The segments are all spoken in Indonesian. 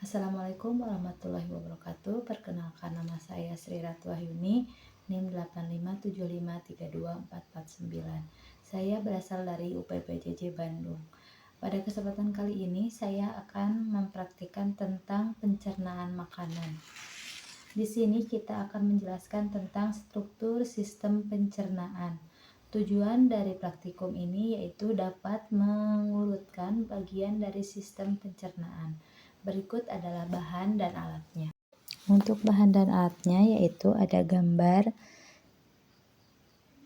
Assalamualaikum warahmatullahi wabarakatuh. Perkenalkan, nama saya Sri Ratu Wahyuni, NIM 8575324449. Saya berasal dari UPPJJ Bandung. Pada kesempatan kali ini saya akan mempraktikkan tentang pencernaan makanan. Di sini kita akan menjelaskan tentang struktur sistem pencernaan. Tujuan dari praktikum ini yaitu dapat mengurutkan bagian dari sistem pencernaan. Berikut adalah bahan dan alatnya. Untuk bahan dan alatnya yaitu ada gambar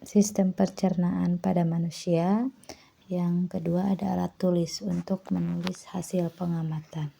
sistem pencernaan pada manusia. Yang kedua ada alat tulis untuk menulis hasil pengamatan.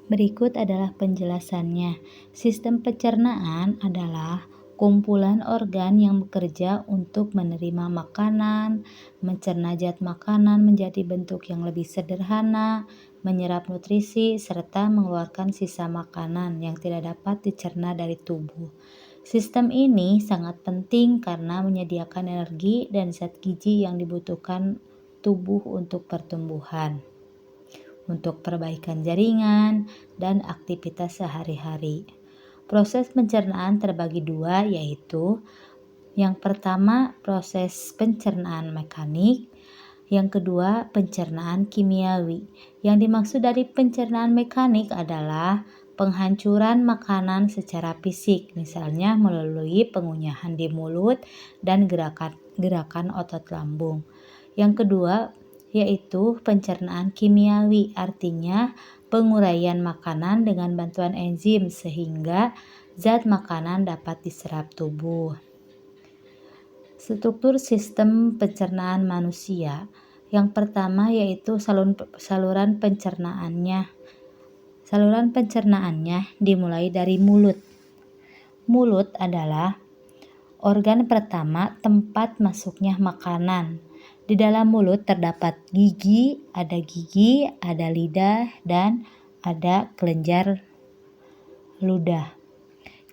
Berikut adalah penjelasannya. Sistem pencernaan adalah kumpulan organ yang bekerja untuk menerima makanan, mencerna zat makanan menjadi bentuk yang lebih sederhana, menyerap nutrisi, serta mengeluarkan sisa makanan yang tidak dapat dicerna dari tubuh. Sistem ini sangat penting karena menyediakan energi dan zat gizi yang dibutuhkan tubuh untuk pertumbuhan, untuk perbaikan jaringan, dan aktivitas sehari-hari. Proses pencernaan terbagi dua, yaitu yang pertama proses pencernaan mekanik, yang kedua pencernaan kimiawi. Yang dimaksud dari pencernaan mekanik adalah penghancuran makanan secara fisik, misalnya melalui pengunyahan di mulut dan gerakan otot lambung. Yang kedua yaitu pencernaan kimiawi, artinya penguraian makanan dengan bantuan enzim sehingga zat makanan dapat diserap tubuh. Struktur sistem pencernaan manusia. Yang pertama yaitu saluran pencernaannya. Saluran pencernaannya dimulai dari mulut. Mulut adalah organ pertama tempat masuknya makanan. Di dalam mulut terdapat gigi, ada lidah, dan ada kelenjar ludah.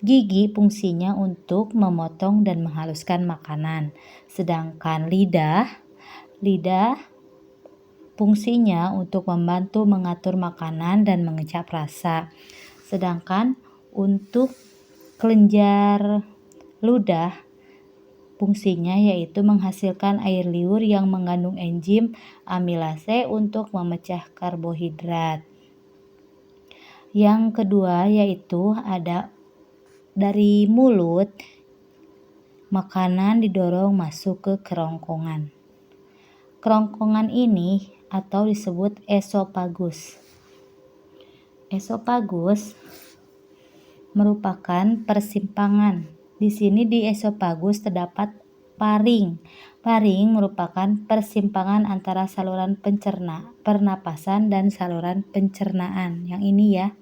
Gigi fungsinya untuk memotong dan menghaluskan makanan, sedangkan lidah fungsinya untuk membantu mengatur makanan dan mengecap rasa. Sedangkan untuk kelenjar ludah fungsinya yaitu menghasilkan air liur yang mengandung enzim amilase untuk memecah karbohidrat. Yang kedua yaitu ada dari mulut, makanan didorong masuk ke kerongkongan. Kerongkongan ini atau disebut esofagus. Esofagus merupakan persimpangan. Di sini di esofagus terdapat paring. Paring merupakan persimpangan antara saluran pernapasan dan saluran pencernaan. Yang ini ya.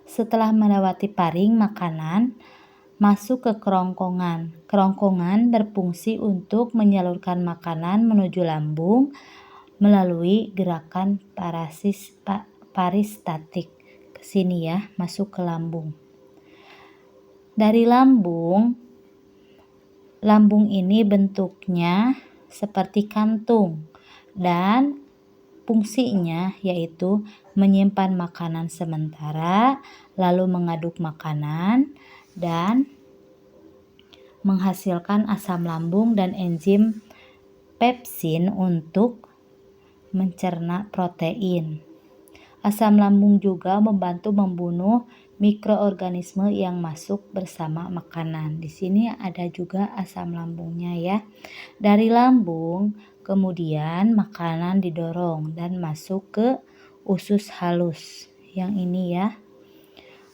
Setelah melewati paring, makanan masuk ke kerongkongan. Kerongkongan berfungsi untuk menyalurkan makanan menuju lambung melalui gerakan peristatik. Ke sini ya, masuk ke lambung. Dari lambung ini bentuknya seperti kantung dan fungsinya yaitu menyimpan makanan sementara, lalu mengaduk makanan dan menghasilkan asam lambung dan enzim pepsin untuk mencerna protein. Asam lambung juga membantu membunuh mikroorganisme yang masuk bersama makanan. Di sini ada juga asam lambungnya ya. Dari lambung kemudian makanan didorong dan masuk ke usus halus. Yang ini ya.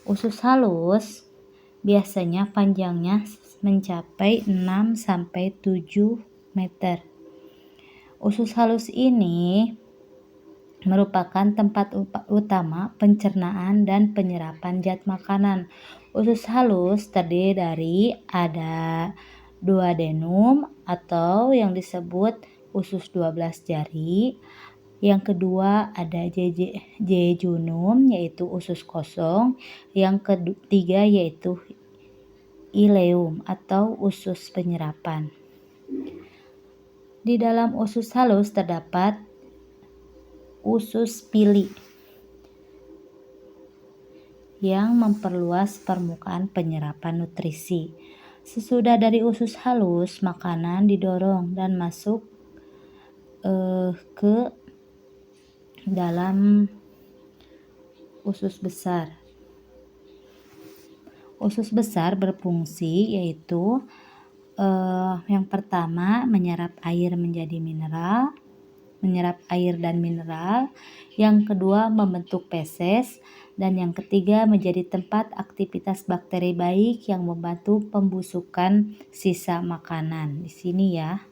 Usus halus biasanya panjangnya mencapai 6-7 meter. Usus halus ini merupakan tempat utama pencernaan dan penyerapan zat makanan. Usus halus terdiri dari ada duodenum atau yang disebut usus 12 jari. Yang kedua ada jejunum yaitu usus kosong. Yang ketiga yaitu ileum atau usus penyerapan. Di dalam usus halus terdapat usus pili yang memperluas permukaan penyerapan nutrisi. Sesudah dari usus halus, makanan didorong dan masuk ke dalam usus besar. Usus besar berfungsi yaitu yang pertama menyerap air dan mineral, yang kedua membentuk feses, dan yang ketiga menjadi tempat aktivitas bakteri baik yang membantu pembusukan sisa makanan. Di sini ya.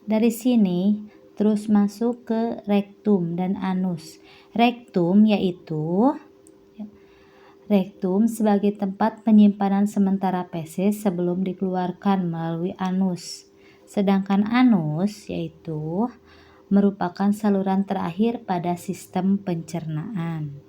Dari sini terus masuk ke rektum dan anus. Rektum sebagai tempat penyimpanan sementara feses sebelum dikeluarkan melalui anus. Sedangkan anus yaitu merupakan saluran terakhir pada sistem pencernaan.